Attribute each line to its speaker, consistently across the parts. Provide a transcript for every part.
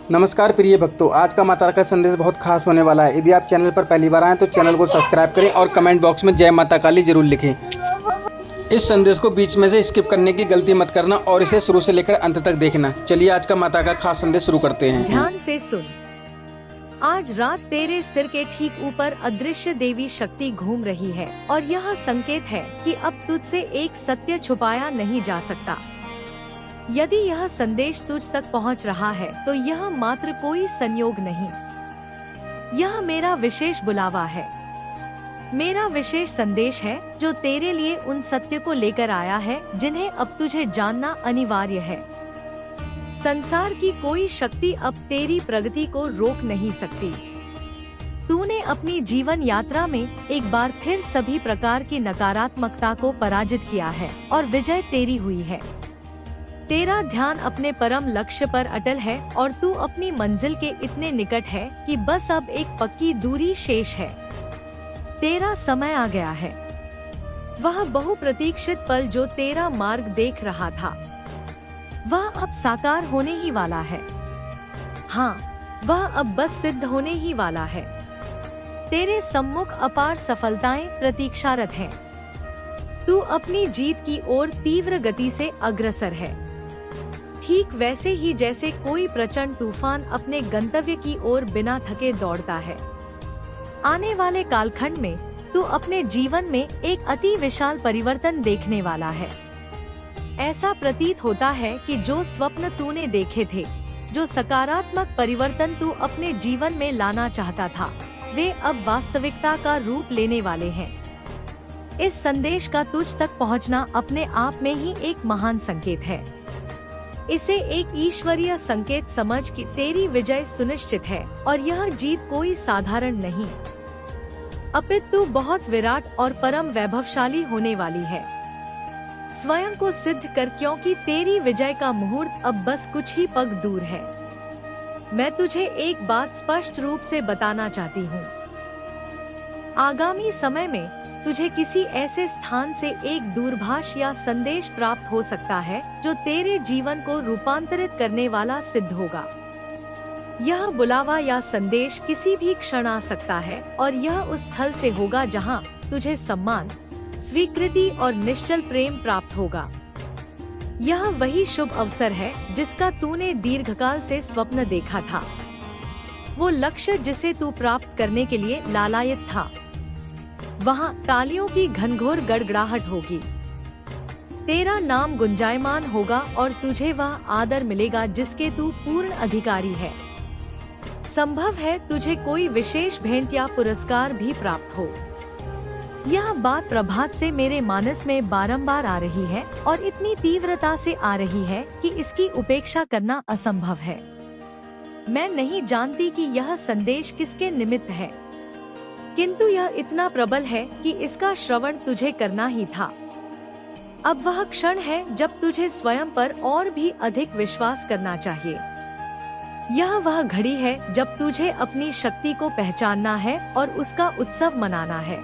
Speaker 1: नमस्कार प्रिय भक्तों, आज का माता का संदेश बहुत खास होने वाला है। यदि आप चैनल पर पहली बार आए तो चैनल को सब्सक्राइब करें और कमेंट बॉक्स में जय माता काली जरूर लिखें। इस संदेश को बीच में से स्किप करने की गलती मत करना और इसे शुरू से लेकर अंत तक देखना। चलिए आज का माता का खास संदेश शुरू करते हैं।
Speaker 2: ध्यान से सुन। आज रात तेरे सिर के ठीक ऊपर अदृश्य देवी शक्ति घूम रही है और यह संकेत है कि अब तुझसे एक सत्य छुपाया नहीं जा सकता। यदि यह संदेश तुझ तक पहुंच रहा है तो यह मात्र कोई संयोग नहीं, यह मेरा विशेष बुलावा है, मेरा विशेष संदेश है जो तेरे लिए उन सत्य को लेकर आया है जिन्हें अब तुझे जानना अनिवार्य है। संसार की कोई शक्ति अब तेरी प्रगति को रोक नहीं सकती। तूने अपनी जीवन यात्रा में एक बार फिर सभी प्रकार की नकारात्मकता को पराजित किया है और विजय तेरी हुई है। तेरा ध्यान अपने परम लक्ष्य पर अटल है और तू अपनी मंजिल के इतने निकट है कि बस अब एक पक्की दूरी शेष है। तेरा समय आ गया है। वह बहुप्रतीक्षित पल जो तेरा मार्ग देख रहा था, वह अब साकार होने ही वाला है। हाँ, वह अब बस सिद्ध होने ही वाला है। तेरे सम्मुख अपार सफलताएं प्रतीक्षारत हैं। तू अपनी जीत की ओर तीव्र गति से अग्रसर है, ठीक वैसे ही जैसे कोई प्रचंड तूफान अपने गंतव्य की ओर बिना थके दौड़ता है। आने वाले कालखंड में तू अपने जीवन में एक अति विशाल परिवर्तन देखने वाला है। ऐसा प्रतीत होता है कि जो स्वप्न तूने देखे थे, जो सकारात्मक परिवर्तन तू अपने जीवन में लाना चाहता था, वे अब वास्तविकता का रूप लेने वाले हैं। इस संदेश का तुझ तक पहुंचना अपने आप में ही एक महान संकेत है। इसे एक ईश्वरीय संकेत समझ कि तेरी विजय सुनिश्चित है और यह जीत कोई साधारण नहीं, अपितु बहुत विराट और परम वैभवशाली होने वाली है। स्वयं को सिद्ध कर, क्योंकि तेरी विजय का मुहूर्त अब बस कुछ ही पग दूर है। मैं तुझे एक बात स्पष्ट रूप से बताना चाहती हूँ। आगामी समय में तुझे किसी ऐसे स्थान से एक दूरभाष या संदेश प्राप्त हो सकता है जो तेरे जीवन को रूपांतरित करने वाला सिद्ध होगा। यह बुलावा या संदेश किसी भी क्षण आ सकता है और यह उस स्थल से होगा जहां तुझे सम्मान, स्वीकृति और निश्चल प्रेम प्राप्त होगा। यह वही शुभ अवसर है जिसका तूने दीर्घकाल से स्वप्न देखा था, वो लक्ष्य जिसे तू प्राप्त करने के लिए लालायित था। वहाँ तालियों की घनघोर गड़गड़ाहट होगी, तेरा नाम गुंजायमान होगा और तुझे वह आदर मिलेगा जिसके तू पूर्ण अधिकारी है। संभव है तुझे कोई विशेष भेंट या पुरस्कार भी प्राप्त हो। यह बात प्रभात से मेरे मानस में बारंबार आ रही है और इतनी तीव्रता से आ रही है कि इसकी उपेक्षा करना असंभव है। मैं नहीं जानती कि यह संदेश किसके निमित्त है, किंतु यह इतना प्रबल है कि इसका श्रवण तुझे करना ही था। अब वह क्षण है जब तुझे स्वयं पर और भी अधिक विश्वास करना चाहिए। यह वह घड़ी है जब तुझे अपनी शक्ति को पहचानना है और उसका उत्सव मनाना है।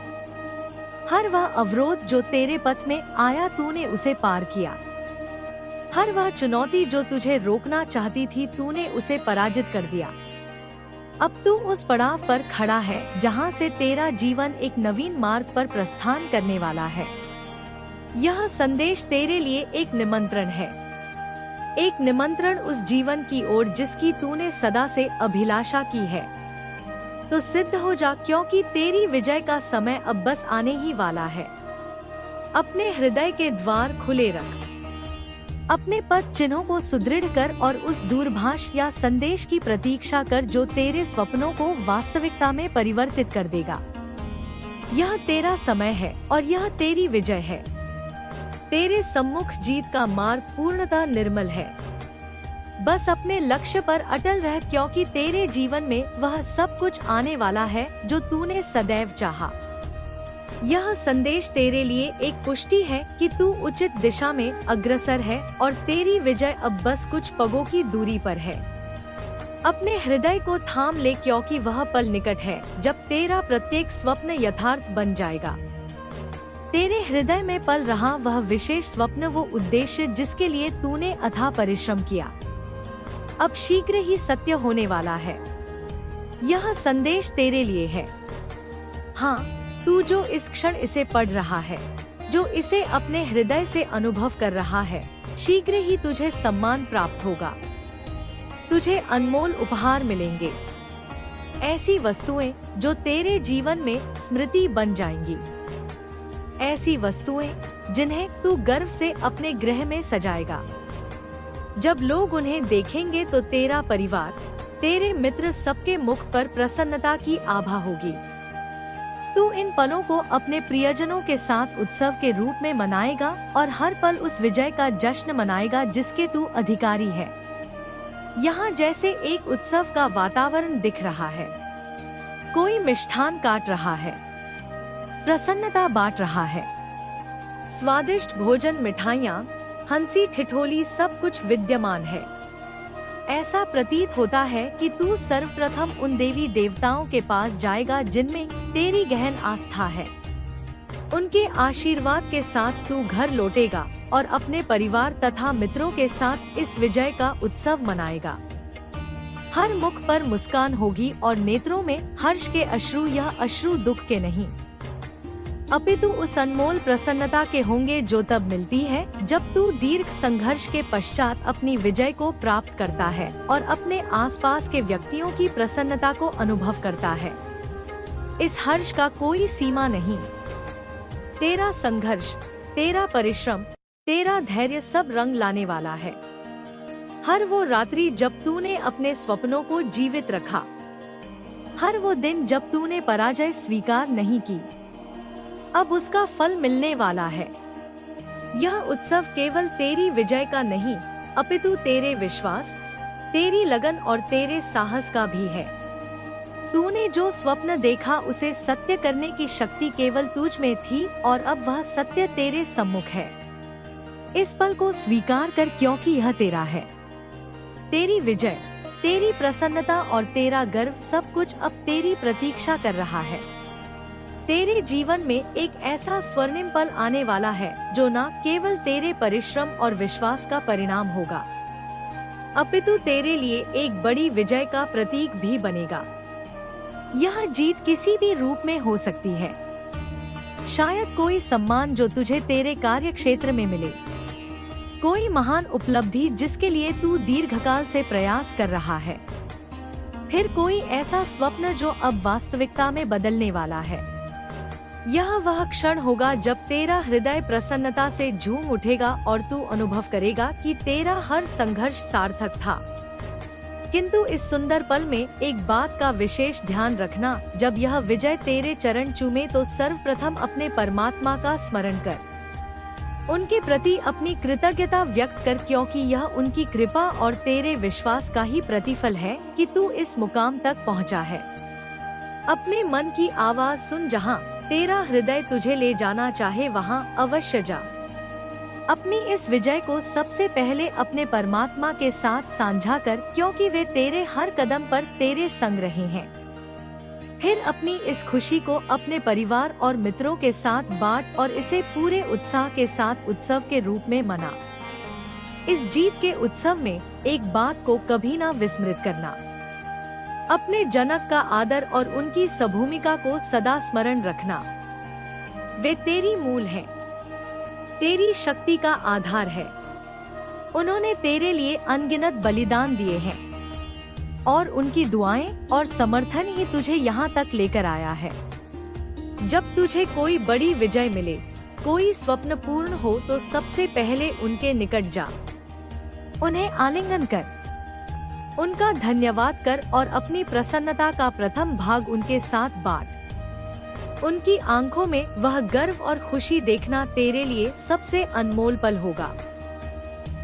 Speaker 2: हर वह अवरोध जो तेरे पथ में आया, तूने उसे पार किया। हर वह चुनौती जो तुझे रोकना चाहती थी, तूने उसे पराजित कर दिया। अब तू उस पड़ाव पर खड़ा है जहां से तेरा जीवन एक नवीन मार्ग पर प्रस्थान करने वाला है। यह संदेश तेरे लिए एक निमंत्रण है, एक निमंत्रण उस जीवन की ओर जिसकी तूने सदा से अभिलाषा की है। तो सिद्ध हो जा, क्योंकि तेरी विजय का समय अब बस आने ही वाला है। अपने हृदय के द्वार खुले रख, अपने पद चिन्हों को सुदृढ़ कर और उस दूरभाष या संदेश की प्रतीक्षा कर जो तेरे स्वप्नों को वास्तविकता में परिवर्तित कर देगा। यह तेरा समय है और यह तेरी विजय है। तेरे सम्मुख जीत का मार्ग पूर्णतः निर्मल है। बस अपने लक्ष्य पर अटल रह, क्योंकि तेरे जीवन में वह सब कुछ आने वाला है जो तूने सदैव चाहा। यह संदेश तेरे लिए एक पुष्टि है कि तू उचित दिशा में अग्रसर है और तेरी विजय अब बस कुछ पगों की दूरी पर है। अपने हृदय को थाम ले, क्योंकि वह पल निकट है जब तेरा प्रत्येक स्वप्न यथार्थ बन जाएगा। तेरे हृदय में पल रहा वह विशेष स्वप्न, वो उद्देश्य जिसके लिए तूने अथाह परिश्रम किया, अब शीघ्र ही सत्य होने वाला है। यह संदेश तेरे लिए है। हाँ, तू जो इस क्षण इसे पढ़ रहा है, जो इसे अपने हृदय से अनुभव कर रहा है, शीघ्र ही तुझे सम्मान प्राप्त होगा। तुझे अनमोल उपहार मिलेंगे, ऐसी वस्तुएं जो तेरे जीवन में स्मृति बन जाएंगी। ऐसी वस्तुएं जिन्हें तू गर्व से अपने गृह में सजाएगा। जब लोग उन्हें देखेंगे तो तेरा परिवार, तेरे मित्र, सबके मुख पर प्रसन्नता की आभा होगी। तू इन पलों को अपने प्रियजनों के साथ उत्सव के रूप में मनाएगा और हर पल उस विजय का जश्न मनाएगा जिसके तू अधिकारी है। यहाँ जैसे एक उत्सव का वातावरण दिख रहा है। कोई मिष्ठान काट रहा है, प्रसन्नता बांट रहा है। स्वादिष्ट भोजन, मिठाइयाँ, हंसी ठिठोली, सब कुछ विद्यमान है। ऐसा प्रतीत होता है कि तू सर्वप्रथम उन देवी देवताओं के पास जाएगा जिनमें तेरी गहन आस्था है। उनके आशीर्वाद के साथ तू घर लौटेगा और अपने परिवार तथा मित्रों के साथ इस विजय का उत्सव मनाएगा। हर मुख पर मुस्कान होगी और नेत्रों में हर्ष के अश्रु, यह अश्रु दुख के नहीं अपितु उस अनमोल प्रसन्नता के होंगे जो तब मिलती है जब तू दीर्घ संघर्ष के पश्चात अपनी विजय को प्राप्त करता है और अपने आसपास के व्यक्तियों की प्रसन्नता को अनुभव करता है। इस हर्ष का कोई सीमा नहीं। तेरा संघर्ष, तेरा परिश्रम, तेरा धैर्य सब रंग लाने वाला है। हर वो रात्रि जब तूने अपने स्वप्नों को जीवित रखा, हर वो दिन जब तूने पराजय स्वीकार नहीं की, अब उसका फल मिलने वाला है। यह उत्सव केवल तेरी विजय का नहीं अपितु तेरे विश्वास, तेरी लगन और तेरे साहस का भी है। तूने जो स्वप्न देखा उसे सत्य करने की शक्ति केवल तुझ में थी और अब वह सत्य तेरे सम्मुख है। इस पल को स्वीकार कर क्योंकि यह तेरा है। तेरी विजय, तेरी प्रसन्नता और तेरा गर्व सब कुछ अब तेरी प्रतीक्षा कर रहा है। तेरे जीवन में एक ऐसा स्वर्णिम पल आने वाला है जो न केवल तेरे परिश्रम और विश्वास का परिणाम होगा अपितु तेरे लिए एक बड़ी विजय का प्रतीक भी बनेगा। यह जीत किसी भी रूप में हो सकती है। शायद कोई सम्मान जो तुझे तेरे कार्य क्षेत्र में मिले, कोई महान उपलब्धि जिसके लिए तू दीर्घकाल से प्रयास कर रहा है, फिर कोई ऐसा स्वप्न जो अब वास्तविकता में बदलने वाला है। यह वह क्षण होगा जब तेरा हृदय प्रसन्नता से झूम उठेगा और तू अनुभव करेगा कि तेरा हर संघर्ष सार्थक था। किंतु इस सुंदर पल में एक बात का विशेष ध्यान रखना, जब यह विजय तेरे चरण चूमे तो सर्वप्रथम अपने परमात्मा का स्मरण कर। उनके प्रति अपनी कृतज्ञता व्यक्त कर क्योंकि यह उनकी कृपा और तेरे विश्वास का ही प्रतिफल है कि तू इस मुकाम तक पहुंचा है। अपने मन की आवाज सुन, जहां तेरा हृदय तुझे ले जाना चाहे वहां अवश्य जा। अपनी इस विजय को सबसे पहले अपने परमात्मा के साथ साझा कर क्योंकि वे तेरे हर कदम पर तेरे संग रहे हैं। फिर अपनी इस खुशी को अपने परिवार और मित्रों के साथ बांट और इसे पूरे उत्साह के साथ उत्सव के रूप में मना। इस जीत के उत्सव में एक बात को कभी ना विस्मृत करना, अपने जनक का आदर और उनकी सभूमिका को सदा स्मरण रखना। वे तेरी मूल है, तेरी शक्ति का आधार है। उन्होंने तेरे लिए अनगिनत बलिदान दिए हैं और उनकी दुआएं और समर्थन ही तुझे यहाँ तक लेकर आया है। जब तुझे कोई बड़ी विजय मिले, कोई स्वप्न पूर्ण हो तो सबसे पहले उनके निकट जा, उन्हें आलिंगन कर, उनका धन्यवाद कर और अपनी प्रसन्नता का प्रथम भाग उनके साथ बांट। उनकी आंखों में वह गर्व और खुशी देखना तेरे लिए सबसे अनमोल पल होगा।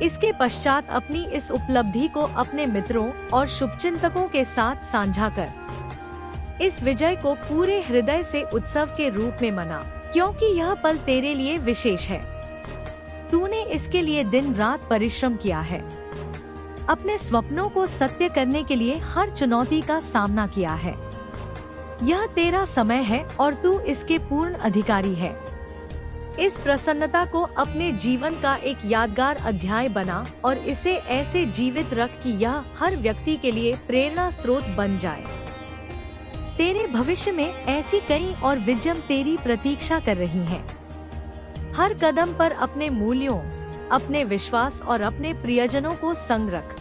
Speaker 2: इसके पश्चात अपनी इस उपलब्धि को अपने मित्रों और शुभचिंतकों के साथ साझा कर। इस विजय को पूरे हृदय से उत्सव के रूप में मना क्योंकि यह पल तेरे लिए विशेष है। तूने इसके लिए दिन रात परिश्रम किया है, अपने स्वप्नों को सत्य करने के लिए हर चुनौती का सामना किया है। यह तेरा समय है और तू इसके पूर्ण अधिकारी है। इस प्रसन्नता को अपने जीवन का एक यादगार अध्याय बना और इसे ऐसे जीवित रख कि यह हर व्यक्ति के लिए प्रेरणा स्रोत बन जाए। तेरे भविष्य में ऐसी कई और विजय तेरी प्रतीक्षा कर रही हैं। हर कदम पर अपने मूल्यों, अपने विश्वास और अपने प्रियजनों को संग रख।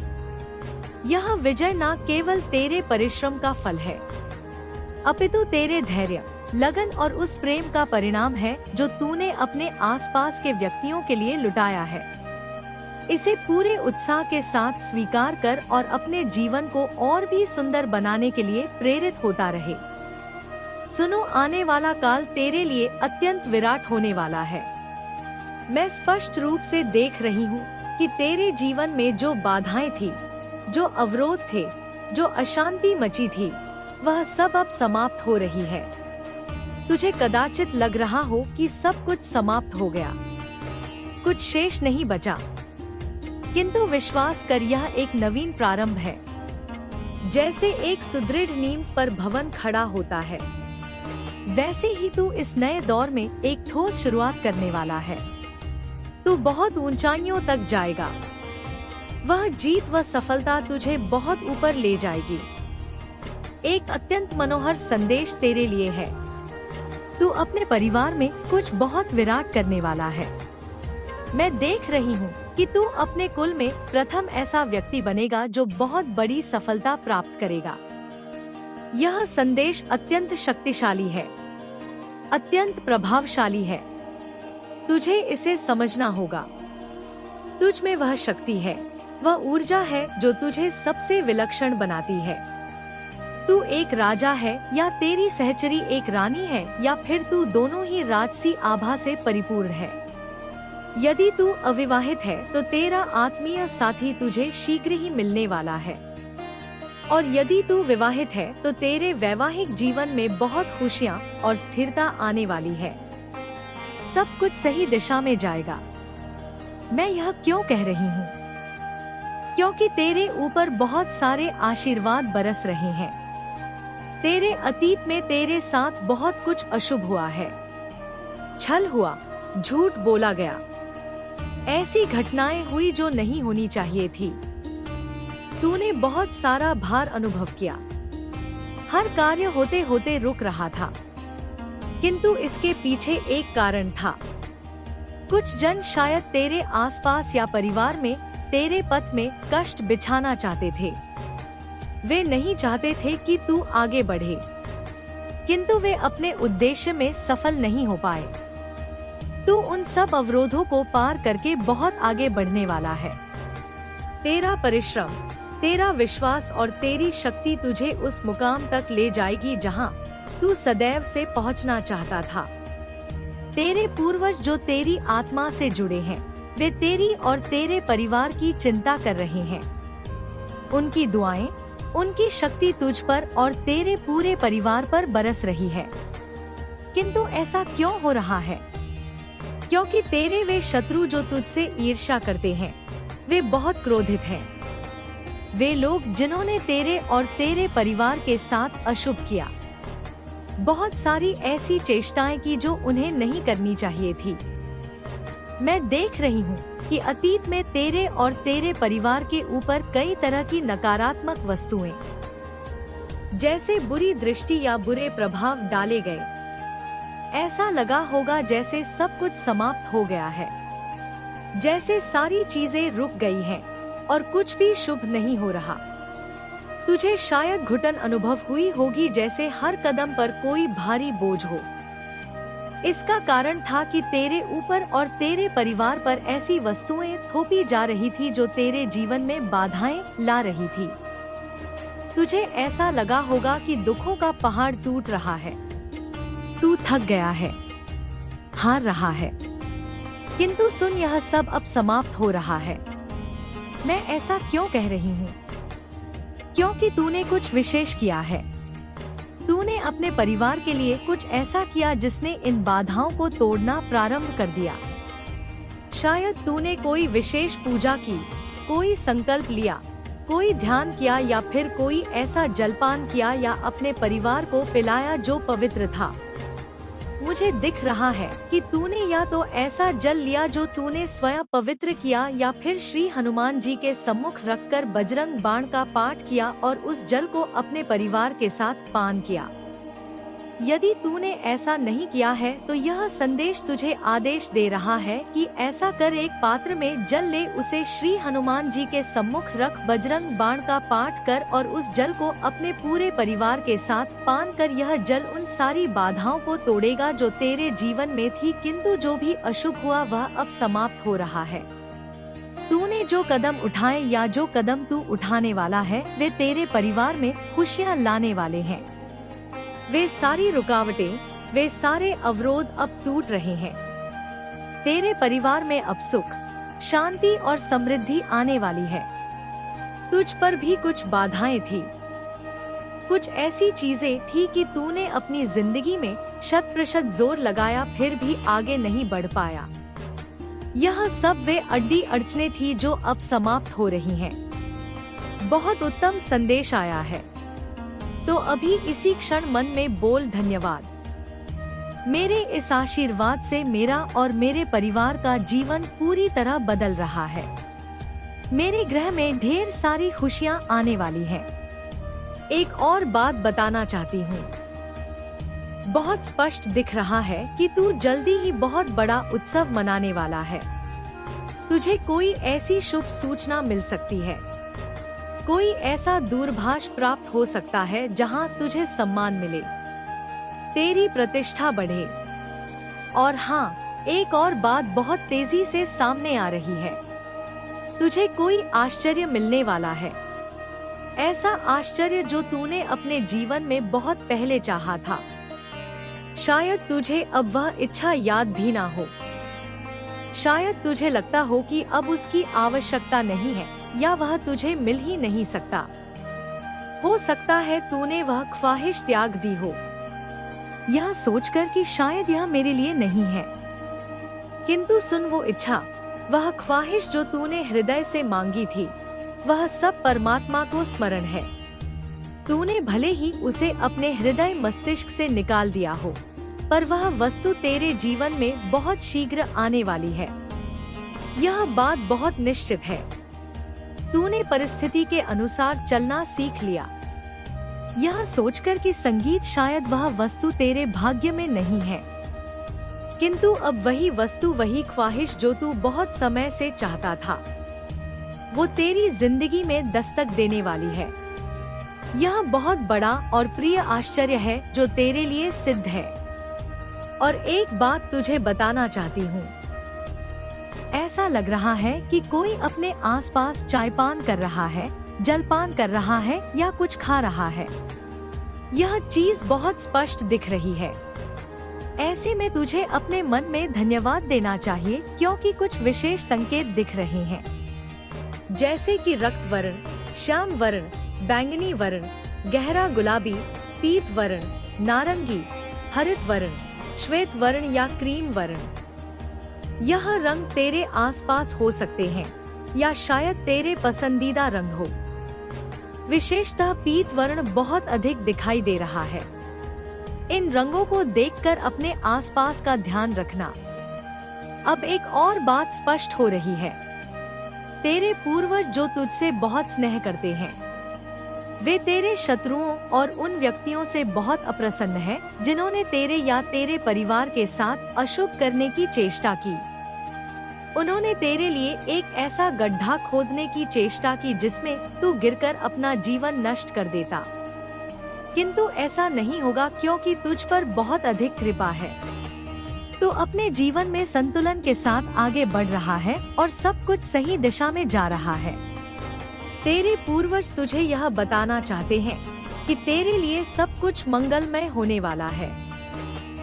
Speaker 2: यह विजय न केवल तेरे परिश्रम का फल है, अपितु तेरे धैर्य, लगन और उस प्रेम का परिणाम है जो तूने अपने आसपास के व्यक्तियों के लिए लुटाया है। इसे पूरे उत्साह के साथ स्वीकार कर और अपने जीवन को और भी सुंदर बनाने के लिए प्रेरित होता रहे। सुनो, आने वाला काल तेरे लिए अत्यंत विराट होने वाला है। मैं स्पष्ट रूप से देख रही हूँ कि तेरे जीवन में जो बाधाएं थी, जो अवरोध थे, जो अशांति मची थी, वह सब अब समाप्त हो रही है। तुझे कदाचित लग रहा हो कि सब कुछ समाप्त हो गया, कुछ शेष नहीं बचा, किंतु विश्वास कर, यह एक नवीन प्रारंभ है। जैसे एक सुदृढ़ नींव पर भवन खड़ा होता है, वैसे ही तू इस नए दौर में एक ठोस शुरुआत करने वाला है। तू बहुत ऊंचाइयों तक जाएगा। वह जीत व सफलता तुझे बहुत ऊपर ले जाएगी। एक अत्यंत मनोहर संदेश तेरे लिए है। तू अपने परिवार में कुछ बहुत विराट करने वाला है। मैं देख रही हूँ कि तू अपने कुल में प्रथम ऐसा व्यक्ति बनेगा जो बहुत बड़ी सफलता प्राप्त करेगा। यह संदेश अत्यंत शक्तिशाली है, अत्यंत प्रभावशाली है। तुझे इसे समझना होगा। तुझ में वह शक्ति है, वह ऊर्जा है जो तुझे सबसे विलक्षण बनाती है। तू एक राजा है या तेरी सहचरी एक रानी है, या फिर तू दोनों ही राजसी आभा से परिपूर्ण है। यदि तू अविवाहित है तो तेरा आत्मीय साथी तुझे शीघ्र ही मिलने वाला है, और यदि तू विवाहित है तो तेरे वैवाहिक जीवन में बहुत खुशियाँ और स्थिरता आने वाली है। सब कुछ सही दिशा में जाएगा। मैं यह क्यों कह रही हूँ? क्योंकि तेरे ऊपर बहुत सारे आशीर्वाद बरस रहे हैं। तेरे अतीत में तेरे साथ बहुत कुछ अशुभ हुआ है, छल हुआ, झूठ बोला गया, ऐसी घटनाएं हुई जो नहीं होनी चाहिए थी। तूने बहुत सारा भार अनुभव किया। हर कार्य होते होते रुक रहा था, किंतु इसके पीछे एक कारण था। कुछ जन शायद तेरे आसपास या परिवार में तेरे पथ में कष्ट बिछाना चाहते थे। वे नहीं चाहते थे कि तू आगे बढ़े, किंतु वे अपने उद्देश्य में सफल नहीं हो पाए। तू उन सब अवरोधों को पार करके बहुत आगे बढ़ने वाला है। तेरा परिश्रम, तेरा विश्वास और तेरी शक्ति तुझे उस मुकाम तक ले जाएगी जहां तू सदैव से पहुंचना चाहता था। तेरे पूर्वज जो तेरी आत्मा से जुड़े हैं, वे तेरी और तेरे परिवार की चिंता कर रहे हैं। उनकी दुआएं, उनकी शक्ति तुझ पर और तेरे पूरे परिवार पर बरस रही है। किंतु ऐसा क्यों हो रहा है? क्योंकि तेरे वे शत्रु जो तुझसे ईर्ष्या करते हैं, वे बहुत क्रोधित हैं। वे लोग जिन्होंने तेरे और तेरे परिवार के साथ अशुभ किया, बहुत सारी ऐसी चेष्टाएं की जो उन्हें नहीं करनी चाहिए थी। मैं देख रही हूँ कि अतीत में तेरे और तेरे परिवार के ऊपर कई तरह की नकारात्मक वस्तुएं, जैसे बुरी दृष्टि या बुरे प्रभाव डाले गए। ऐसा लगा होगा जैसे सब कुछ समाप्त हो गया है, जैसे सारी चीजें रुक गई हैं और कुछ भी शुभ नहीं हो रहा। तुझे शायद घुटन अनुभव हुई होगी, जैसे हर कदम पर कोई भारी बोझ हो। इसका कारण था कि तेरे ऊपर और तेरे परिवार पर ऐसी वस्तुएं थोपी जा रही थी जो तेरे जीवन में बाधाएं ला रही थी। तुझे ऐसा लगा होगा कि दुखों का पहाड़ टूट रहा है, तू थक गया है, हार रहा है। किंतु सुन, यह सब अब समाप्त हो रहा है। मैं ऐसा क्यों कह रही हूँ? क्योंकि तूने कुछ विशेष किया है। तूने अपने परिवार के लिए कुछ ऐसा किया जिसने इन बाधाओं को तोड़ना प्रारंभ कर दिया। शायद तूने कोई विशेष पूजा की, कोई संकल्प लिया, कोई ध्यान किया, या फिर कोई ऐसा जलपान किया या अपने परिवार को पिलाया जो पवित्र था। मुझे दिख रहा है कि तूने या तो ऐसा जल लिया जो तूने स्वयं पवित्र किया, या फिर श्री हनुमान जी के सम्मुख रखकर बजरंग बाण का पाठ किया और उस जल को अपने परिवार के साथ पान किया। यदि तूने ऐसा नहीं किया है तो यह संदेश तुझे आदेश दे रहा है कि ऐसा कर, एक पात्र में जल ले, उसे श्री हनुमान जी के सम्मुख रख, बजरंग बाण का पाठ कर और उस जल को अपने पूरे परिवार के साथ पान कर। यह जल उन सारी बाधाओं को तोड़ेगा जो तेरे जीवन में थी, किंतु जो भी अशुभ हुआ वह अब समाप्त हो रहा है। तूने जो कदम उठाए या जो कदम तू उठाने वाला है वे तेरे परिवार में खुशियाँ लाने वाले हैं। वे सारी रुकावटें, वे सारे अवरोध अब टूट रहे हैं। तेरे परिवार में अब सुख, शांति और समृद्धि आने वाली है। तुझ पर भी कुछ बाधाएं थी, कुछ ऐसी चीजें थी कि तूने अपनी जिंदगी में 100% जोर लगाया फिर भी आगे नहीं बढ़ पाया। यह सब वे अड्डी अड़चने थी जो अब समाप्त हो रही हैं। बहुत उत्तम संदेश आया है, तो अभी इसी क्षण मन में बोल धन्यवाद। मेरे इस आशीर्वाद से मेरा और मेरे परिवार का जीवन पूरी तरह बदल रहा है। मेरे गृह में ढेर सारी खुशियां आने वाली हैं। एक और बात बताना चाहती हूँ। बहुत स्पष्ट दिख रहा है कि तू जल्दी ही बहुत बड़ा उत्सव मनाने वाला है। तुझे कोई ऐसी शुभ सूचना मिल सकती है, कोई ऐसा दूरभाष प्राप्त हो सकता है जहां तुझे सम्मान मिले, तेरी प्रतिष्ठा बढ़े। और हाँ, एक और बात बहुत तेजी से सामने आ रही है। तुझे कोई आश्चर्य मिलने वाला है, ऐसा आश्चर्य जो तूने अपने जीवन में बहुत पहले चाहा था। शायद तुझे अब वह इच्छा याद भी ना हो, शायद तुझे लगता हो कि अब उसकी आवश्यकता नहीं है या वह तुझे मिल ही नहीं सकता। हो सकता है तूने वह ख्वाहिश त्याग दी हो, यह सोचकर कि शायद यह मेरे लिए नहीं है। किंतु सुन, वो इच्छा, वह ख्वाहिश जो तूने हृदय से मांगी थी, वह सब परमात्मा को स्मरण है। तूने भले ही उसे अपने हृदय मस्तिष्क से निकाल दिया हो, पर वह वस्तु तेरे जीवन में बहुत शीघ्र आने वाली है। यह बात बहुत निश्चित है। तूने परिस्थिति के अनुसार चलना सीख लिया, यह सोचकर कि संगीत शायद वह वस्तु तेरे भाग्य में नहीं है, किंतु अब वही वस्तु, वही ख्वाहिश जो तू बहुत समय से चाहता था, वो तेरी जिंदगी में दस्तक देने वाली है। यह बहुत बड़ा और प्रिय आश्चर्य है जो तेरे लिए सिद्ध है। और एक बात तुझे बताना चाहती हूँ। ऐसा लग रहा है कि कोई अपने आसपास चायपान कर रहा है, जलपान कर रहा है या कुछ खा रहा है। यह चीज बहुत स्पष्ट दिख रही है। ऐसे में तुझे अपने मन में धन्यवाद देना चाहिए, क्योंकि कुछ विशेष संकेत दिख रहे हैं, जैसे कि रक्त वर्ण, श्याम वर्ण, बैंगनी वर्ण, गहरा गुलाबी, पीत वर्ण, नारंगी, हरित वर्ण, श्वेत वर्ण या क्रीम वर्ण। यह रंग तेरे आसपास हो सकते हैं या शायद तेरे पसंदीदा रंग हो। विशेषतः पीत वर्ण बहुत अधिक दिखाई दे रहा है। इन रंगों को देखकर अपने आसपास का ध्यान रखना। अब एक और बात स्पष्ट हो रही है। तेरे पूर्वज जो तुझसे बहुत स्नेह करते हैं, वे तेरे शत्रुओं और उन व्यक्तियों से बहुत अप्रसन्न हैं, जिन्होंने तेरे या तेरे परिवार के साथ अशुभ करने की चेष्टा की। उन्होंने तेरे लिए एक ऐसा गड्ढा खोदने की चेष्टा की जिसमें तू गिरकर अपना जीवन नष्ट कर देता। किंतु ऐसा नहीं होगा, क्योंकि तुझ पर बहुत अधिक कृपा है। तो अपने जीवन में संतुलन के साथ आगे बढ़ रहा है और सब कुछ सही दिशा में जा रहा है। तेरे पूर्वज तुझे यह बताना चाहते हैं कि तेरे लिए सब कुछ मंगलमय होने वाला है।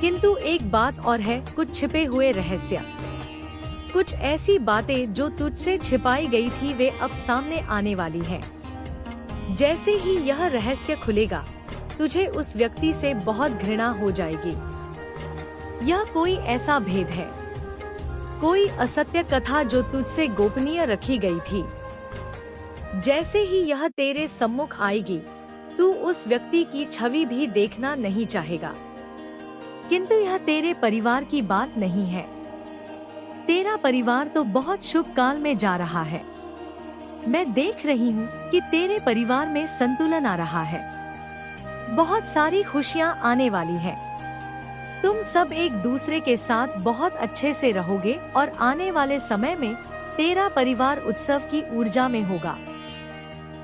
Speaker 2: किंतु एक बात और है, कुछ छिपे हुए रहस्य, कुछ ऐसी बातें जो तुझसे छिपाई गई थी, वे अब सामने आने वाली हैं। जैसे ही यह रहस्य खुलेगा, तुझे उस व्यक्ति से बहुत घृणा हो जाएगी। यह कोई ऐसा भेद है, कोई असत्य कथा जो तुझसे गोपनीय रखी गई थी। जैसे ही यह तेरे सम्मुख आएगी, तू उस व्यक्ति की छवि भी देखना नहीं चाहेगा। किंतु यह तेरे परिवार की बात नहीं है। तेरा परिवार तो बहुत शुभ काल में जा रहा है। मैं देख रही हूँ कि तेरे परिवार में संतुलन आ रहा है। बहुत सारी खुशियाँ आने वाली हैं। तुम सब एक दूसरे के साथ बहुत अच्छे से रहोगे और आने वाले समय में तेरा परिवार उत्सव की ऊर्जा में होगा।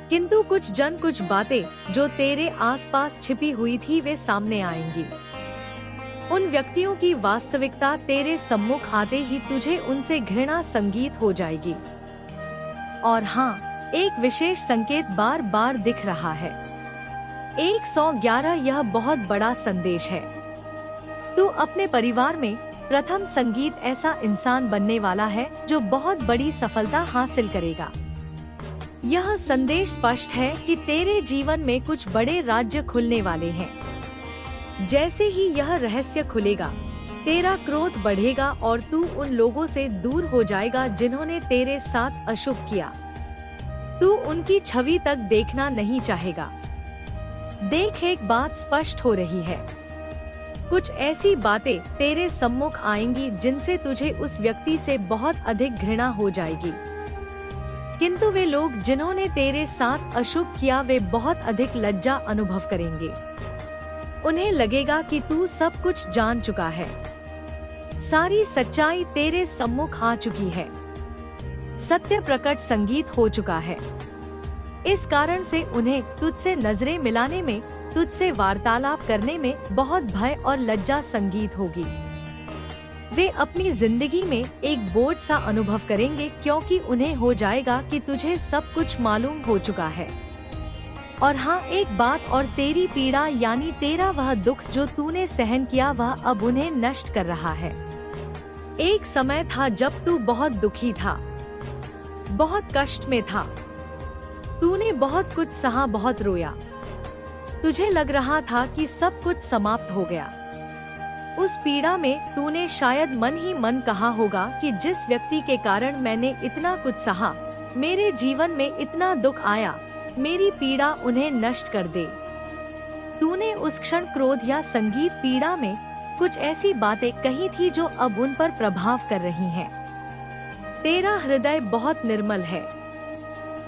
Speaker 2: किंतु कुछ बातें जो तेरे आसपास छिपी हुई थी वे सामने आएंगी। उन व्यक्तियों की वास्तविकता तेरे सम्मुख आते ही तुझे उनसे घृणा संगीत हो जाएगी। और हाँ, एक विशेष संकेत बार बार दिख रहा है। 111 यह बहुत बड़ा संदेश है। तू अपने परिवार में प्रथम संगीत ऐसा इंसान बनने वाला है जो बहुत बड़ी सफलता हासिल करेगा। यह संदेश स्पष्ट है कि तेरे जीवन में कुछ बड़े राज्य खुलने वाले हैं। जैसे ही यह रहस्य खुलेगा, तेरा क्रोध बढ़ेगा और तू उन लोगों से दूर हो जाएगा जिन्होंने तेरे साथ अशुभ किया। तू उनकी छवि तक देखना नहीं चाहेगा। देख, एक बात स्पष्ट हो रही है। कुछ ऐसी बातें तेरे सम्मुख आएंगी जिनसे तुझे उस व्यक्ति से बहुत अधिक घृणा हो जाएगी। किंतु वे लोग जिन्होंने तेरे साथ अशुभ किया वे बहुत अधिक लज्जा अनुभव करेंगे। उन्हें लगेगा कि तू सब कुछ जान चुका है। सारी सच्चाई तेरे सम्मुख आ चुकी है। सत्य प्रकट संगीत हो चुका है। इस कारण से उन्हें तुझसे नजरें मिलाने में, तुझसे वार्तालाप करने में बहुत भय और लज्जा संगीत होगी। वे अपनी जिंदगी में एक बोझ सा अनुभव करेंगे क्योंकि उन्हें हो जाएगा कि तुझे सब कुछ मालूम हो चुका है। और हाँ, एक बात और, तेरी पीड़ा यानी तेरा वह दुख जो तूने सहन किया वह अब उन्हें नष्ट कर रहा है। एक समय था जब तू बहुत दुखी था, बहुत कष्ट में था। तूने बहुत कुछ सहा, बहुत रोया। तुझे लग रहा था कि सब कुछ समाप्त हो गया। उस पीड़ा में तूने शायद मन ही मन कहा होगा कि जिस व्यक्ति के कारण मैंने इतना कुछ सहा, मेरे जीवन में इतना दुख आया, मेरी पीड़ा उन्हें नष्ट कर दे। तूने उस क्षण क्रोध या संगीत पीड़ा में कुछ ऐसी बातें कही थी जो अब उन पर प्रभाव कर रही हैं। तेरा हृदय बहुत निर्मल है।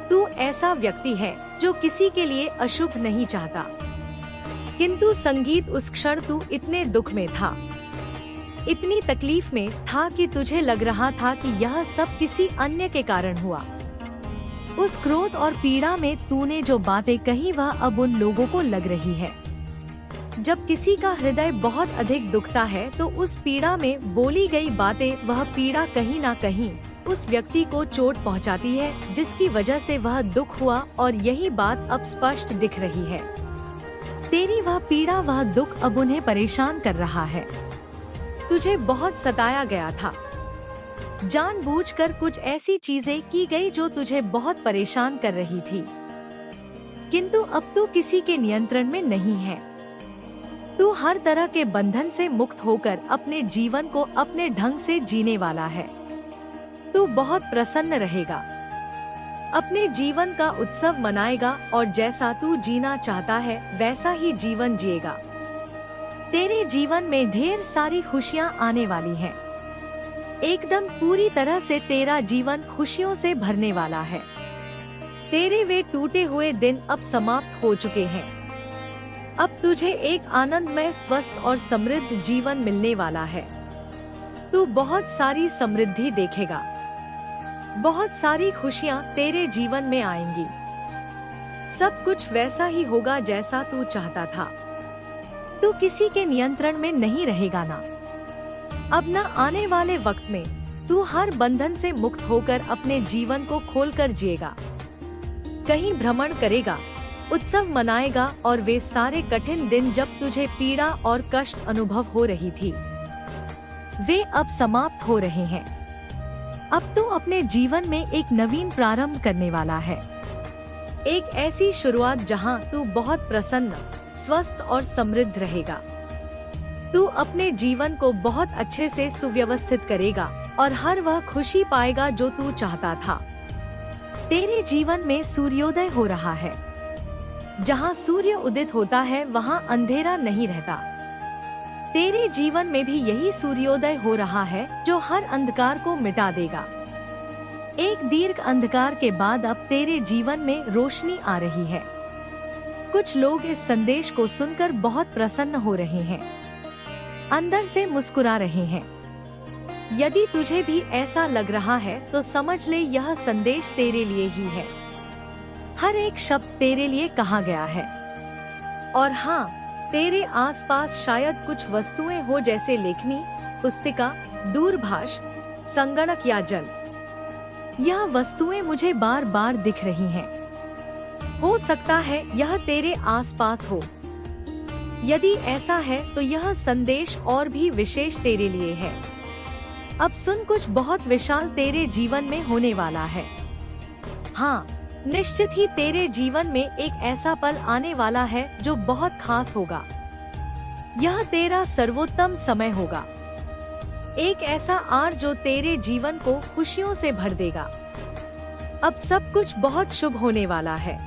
Speaker 2: तू ऐसा व्यक्ति है जो किसी के लिए अशुभ नहीं चाहता। किंतु संगीत, उस क्षण तू इतने दुख में था, इतनी तकलीफ में था कि तुझे लग रहा था कि यह सब किसी अन्य के कारण हुआ। उस क्रोध और पीड़ा में तूने जो बातें कही वह अब उन लोगों को लग रही है। जब किसी का हृदय बहुत अधिक दुखता है तो उस पीड़ा में बोली गई बातें, वह पीड़ा कहीं ना कहीं उस व्यक्ति को चोट पहुंचाती है जिसकी वजह से वह दुख हुआ, और यही बात अब स्पष्ट दिख रही है। तेरी वह पीड़ा, वह दुख अब उन्हें परेशान कर रहा है। तुझे बहुत सताया गया था। जानबूझकर कुछ ऐसी चीजें की गई जो तुझे बहुत परेशान कर रही थी। किंतु अब तू किसी के नियंत्रण में नहीं है। तू हर तरह के बंधन से मुक्त होकर अपने जीवन को अपने ढंग से जीने वाला है। तू बहुत प्रसन्न रहेगा, अपने जीवन का उत्सव मनाएगा और जैसा तू जीना चाहता है वैसा ही जीवन जिएगा। तेरे जीवन में ढेर सारी खुशियाँ आने वाली हैं। एकदम पूरी तरह से तेरा जीवन खुशियों से भरने वाला है। तेरे वे टूटे हुए दिन अब समाप्त हो चुके हैं। अब तुझे एक आनंदमय, स्वस्थ और समृद्ध जीवन मिलने वाला है। तू बहुत सारी समृद्धि देखेगा। बहुत सारी खुशियाँ तेरे जीवन में आएंगी। सब कुछ वैसा ही होगा जैसा तू चाहता था। तू किसी के नियंत्रण में नहीं रहेगा ना। अब न आने वाले वक्त में तू हर बंधन से मुक्त होकर अपने जीवन को खोलकर जिएगा। कहीं भ्रमण करेगा, उत्सव मनाएगा और वे सारे कठिन दिन जब तुझे पीड़ा और कष्ट अनुभव हो रही थी, वे अब समाप्त हो रहे हैं। अब तू अपने जीवन में एक नवीन प्रारंभ करने वाला है। एक ऐसी शुरुआत जहां तू बहुत प्रसन्न, स्वस्थ और समृद्ध रहेगा। तू अपने जीवन को बहुत अच्छे से सुव्यवस्थित करेगा और हर वह खुशी पाएगा जो तू चाहता था। तेरे जीवन में सूर्योदय हो रहा है। जहां सूर्य उदित होता है वहां अंधेरा नहीं रहता। तेरे जीवन में भी यही सूर्योदय हो रहा है जो हर अंधकार को मिटा देगा। एक दीर्घ अंधकार के बाद अब तेरे जीवन में रोशनी आ रही है। कुछ लोग इस संदेश को सुनकर बहुत प्रसन्न हो रहे हैं, अंदर से मुस्कुरा रहे हैं। यदि तुझे भी ऐसा लग रहा है तो समझ ले यह संदेश तेरे लिए ही है। हर एक शब्द तेरे लिए कहा गया है। और हाँ, तेरे आसपास शायद कुछ वस्तुएं हो जैसे लेखनी, पुस्तिका, दूरभाष, संगणक या जल। यह वस्तुएं मुझे बार बार दिख रही हैं। हो सकता है यह तेरे आसपास हो। यदि ऐसा है तो यह संदेश और भी विशेष तेरे लिए है। अब सुन, कुछ बहुत विशाल तेरे जीवन में होने वाला है। हाँ, निश्चित ही तेरे जीवन में एक ऐसा पल आने वाला है जो बहुत खास होगा। यह तेरा सर्वोत्तम समय होगा। एक ऐसा आर जो तेरे जीवन को खुशियों से भर देगा। अब सब कुछ बहुत शुभ होने वाला है।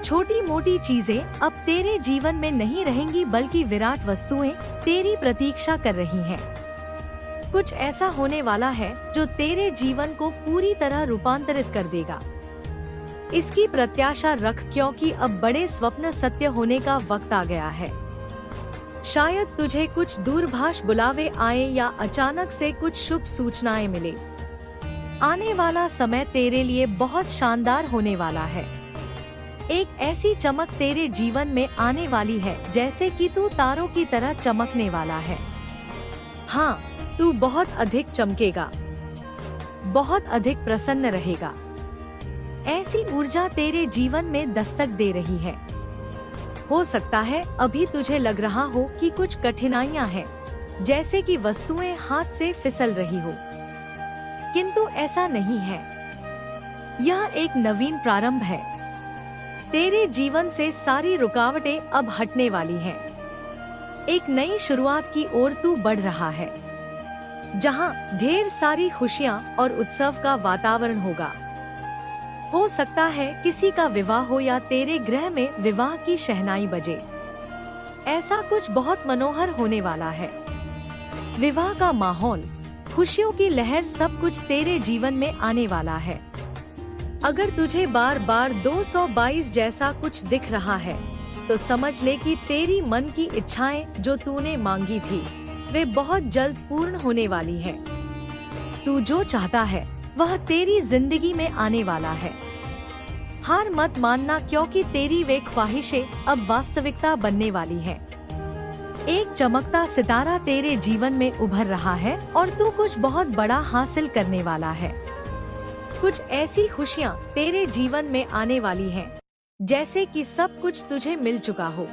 Speaker 2: छोटी मोटी चीजें अब तेरे जीवन में नहीं रहेंगी, बल्कि विराट वस्तुएं तेरी प्रतीक्षा कर रही हैं। कुछ ऐसा होने वाला है जो तेरे जीवन को पूरी तरह रूपांतरित कर देगा। इसकी प्रत्याशा रख, क्योंकि अब बड़े स्वप्न सत्य होने का वक्त आ गया है। शायद तुझे कुछ दूरभाष बुलावे आए या अचानक से कुछ शुभ सूचनाएं मिले। आने वाला समय तेरे लिए बहुत शानदार होने वाला है। एक ऐसी चमक तेरे जीवन में आने वाली है जैसे कि तू तारों की तरह चमकने वाला है। हाँ, तू बहुत अधिक चमकेगा, बहुत अधिक प्रसन्न रहेगा। ऐसी ऊर्जा तेरे जीवन में दस्तक दे रही है। हो सकता है अभी तुझे लग रहा हो कि कुछ कठिनाइयां हैं, जैसे कि वस्तुएं हाथ से फिसल रही हो, किंतु ऐसा नहीं है। यह एक नवीन प्रारंभ है। तेरे जीवन से सारी रुकावटें अब हटने वाली हैं। एक नई शुरुआत की ओर तू बढ़ रहा है, जहां ढेर सारी खुशियां और उत्सव का वातावरण होगा। हो सकता है किसी का विवाह हो या तेरे गृह में विवाह की शहनाई बजे। ऐसा कुछ बहुत मनोहर होने वाला है। विवाह का माहौल, खुशियों की लहर, सब कुछ तेरे जीवन में आने वाला है। अगर तुझे बार बार 222 जैसा कुछ दिख रहा है तो समझ ले कि तेरी मन की इच्छाएं जो तूने मांगी थी वे बहुत जल्द पूर्ण होने वाली हैं। तू जो चाहता है वह तेरी जिंदगी में आने वाला है। हार मत मानना, क्योंकि तेरी वे ख्वाहिशें अब वास्तविकता बनने वाली हैं। एक चमकता सितारा तेरे जीवन में उभर रहा है और तू कुछ बहुत बड़ा हासिल करने वाला है। कुछ ऐसी खुशियाँ तेरे जीवन में आने वाली हैं, जैसे कि सब कुछ तुझे मिल चुका हो।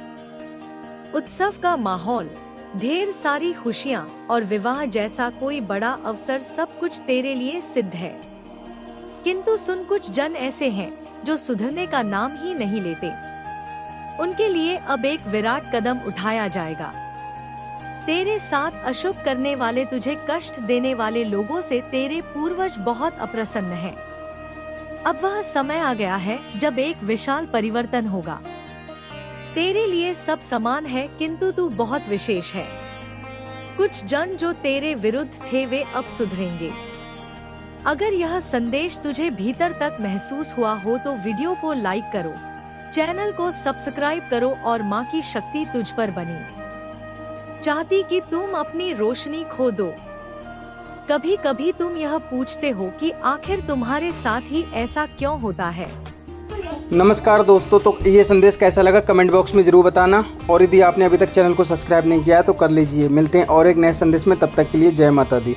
Speaker 2: उत्सव का माहौल, ढेर सारी खुशियाँ और विवाह जैसा कोई बड़ा अवसर, सब कुछ तेरे लिए सिद्ध है। किंतु सुन, कुछ जन ऐसे हैं जो सुधरने का नाम ही नहीं लेते। उनके लिए अब एक विराट कदम उठाया जाएगा। तेरे साथ अशुभ करने वाले, तुझे कष्ट देने वाले लोगों से तेरे पूर्वज बहुत अप्रसन्न हैं। अब वह समय आ गया है जब एक विशाल परिवर्तन होगा। तेरे लिए सब समान है, किंतु तू बहुत विशेष है। कुछ जन जो तेरे विरुद्ध थे वे अब सुधरेंगे। अगर यह संदेश तुझे भीतर तक महसूस हुआ हो तो वीडियो को लाइक करो, चैनल को सब्सक्राइब करो और माँ की शक्ति तुझ पर बनी चाहती कि तुम अपनी रोशनी खो दो। कभी कभी तुम यह पूछते हो कि आखिर तुम्हारे साथ ही ऐसा क्यों होता है।
Speaker 1: नमस्कार दोस्तों, तो ये संदेश कैसा लगा कमेंट बॉक्स में ज़रूर बताना, और यदि आपने अभी तक चैनल को सब्सक्राइब नहीं किया है तो कर लीजिए। मिलते हैं और एक नए संदेश में, तब तक के लिए जय माता दी।